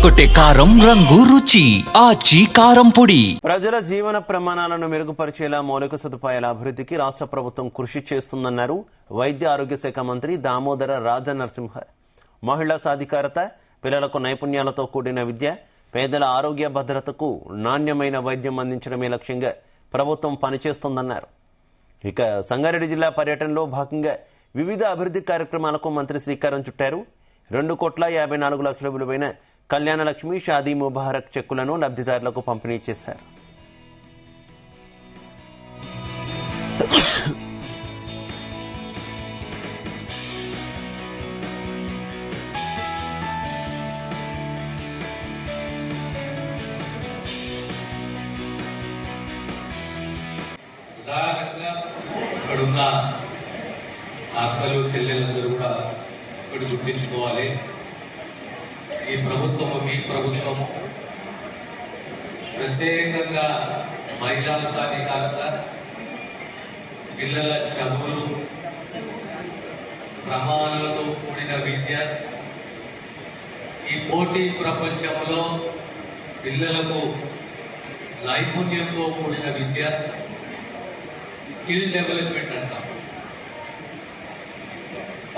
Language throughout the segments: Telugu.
ఎర్రగొట్టే కారం రంగు రుచి ఆచి కారం పొడి. ప్రజల జీవన ప్రమాణాలను మెరుగుపరిచేలా మౌలిక సదుపాయాల అభివృద్ధికి రాష్ట్ర ప్రభుత్వం కృషి చేస్తుందన్నారు వైద్య ఆరోగ్య శాఖ మంత్రి దామోదర రాజనరసింహ. మహిళా సాధికారత, పిల్లలకు నైపుణ్యాలతో కూడిన విద్య, పేదల ఆరోగ్య భద్రతకు నాణ్యమైన వైద్యం అందించడమే లక్ష్యంగా ప్రభుత్వం పనిచేస్తోందన్నారు. ఇక సంగారెడ్డి జిల్లా పర్యటనలో భాగంగా వివిధ అభివృద్ధి కార్యక్రమాలకు మంత్రి శ్రీకారం చుట్టారు. 2,54,00,000 విలువైన కళ్యాణ లక్ష్మి, షాదీ ముబారక్ చెక్కులను లబ్ధిదారులకు పంపిణీ చేశారు. ఉదాహరణగా ఇక్కడున్న అక్కలు చెల్లెలందరూ కూడా ఇక్కడ గుర్తించుకోవాలి. ఈ ప్రభుత్వము, మీ ప్రభుత్వము ప్రత్యేకంగా మహిళా సాధికారత, పిల్లల చదువులు, ప్రమాణాలతో కూడిన విద్య, ఈ పోటీ ప్రపంచంలో పిల్లలకు నైపుణ్యంతో కూడిన విద్య, స్కిల్ డెవలప్మెంట్ అంటాం.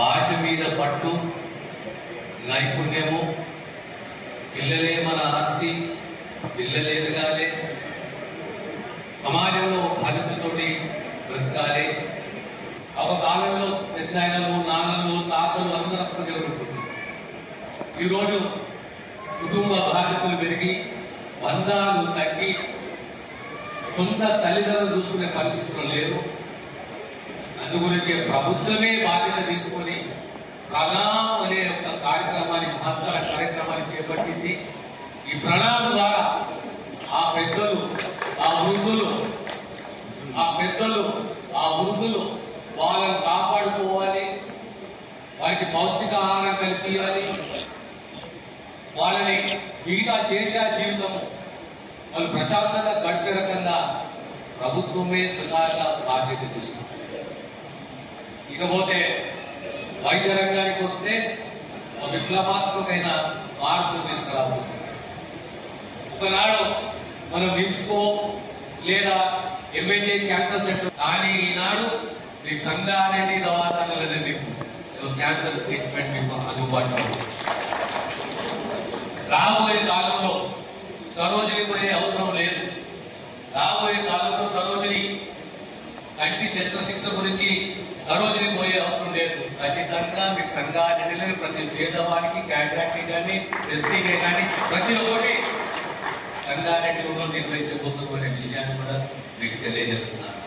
భాష మీద పట్టు, నైపుణ్యము, పిల్లలే మన ఆస్తి, పిల్లలు ఎదగాలి, సమాజంలో బాధ్యతతోటి బ్రతకాలి. ఒక కాలంలో పెద్దలు, నాన్నలు, తాతలు అందరూ అక్క జరుగుతుంది. ఈరోజు కుటుంబ బాధ్యతలు పెరిగి, బంధాలు తగ్గి, సొంత తల్లిదండ్రులు చూసుకునే పరిస్థితులు లేరు. అందుగురించే ప్రభుత్వమే బాధ్యత తీసుకొని ప్రణామ్ అనే ఒక కార్యక్రమాన్ని, మహత్తర కార్యక్రమాన్ని చేపట్టింది. ఈ ప్రణామ్ ద్వారా ఆ పెద్దలు, ఆ వృద్ధులు వాళ్ళని కాపాడుకోవాలి, వారికి పౌష్టికాహారం కల్పించాలి, వాళ్ళని మిగతా శేష జీవితము వాళ్ళు ప్రశాంతంగా గడిపే రకంగా ప్రభుత్వమే స్వతహాగా బాధ్యత తీసుకుంది. ఇకపోతే వైద్య రంగానికి వస్తే విప్లవాత్మకమైన మార్పులు తీసుకురాబోతుంది. ఒకనాడు మనం నిమ్స్కో లేదా ఎంఐజే క్యాన్సర్ సెంటర్, కానీ ఈనాడు మీకు సంగారెడ్డి దవాఖానాలనే మీకు క్యాన్సర్ ట్రీట్మెంట్ మీకు అందుబాటులో ఉంది. రాబోయే కాలంలో సరోజిని పోయే అవసరం లేదు. రాబోయే కాలంలో సరోజిని కంటి శస్త్రచికిత్స గురించి సరోజిని పోయే అవసరం లేదు. ఖచ్చితంగా మీకు సంగారెడ్డిలో ప్రతి పేదవాడికి క్యాటరాక్ట్ కానీ, ఎస్టీకే కానీ ప్రతి ఒక్కటి సంగారెడ్డిలో నిర్వహించబోతున్న అనే విషయాన్ని కూడా మీకు తెలియజేస్తున్నాను.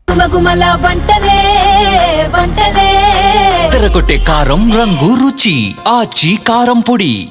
గుమగుమల వంటలే వంటలే ఎర్రగొట్టే కారం రంగు రుచి ఆచి కారం పొడి.